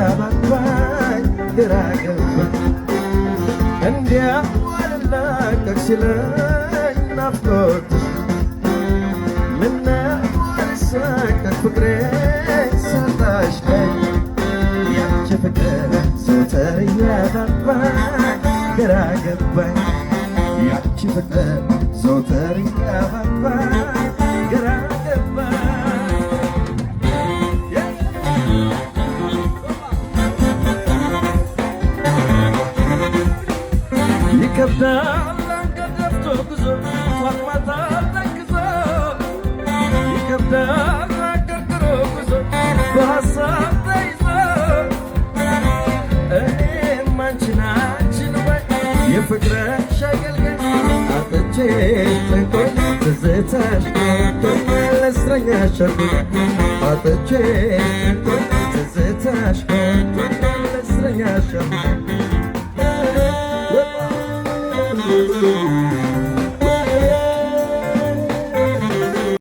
እያባባኝ ግራ ገባኝ እንዲያው አልላቀቅ ሲለኝ ናፍቆትሽ ምነው አልሳቀቅ ፍቅሬ ሳጣሽ ቀኝ ያንቺ ፍቅር ዘወትር እያባባኝ ግራ ገባኝ ያንቺ ፍቅር ዘወትር እያባባኝ ግራ ገባኝ ይከብዳል አንገት ደፍቶ ጉዞ ጧት ማታ ተክዞ ይከብዳል አቀርቅሮ ጉዞ በሀሳብ ተይዞ እኔም አንቺን ወይ የፍቅርሽ አገልጋይ አጥቼ ጨንቆኝ ትዝታሽ ጎድቶኝ ለእስረኛሽ አልኩኝ አጥቼ ጨንቆኝ ትዝታሽ ጎድቶኝ ለእስረኛሽ አልኩኝ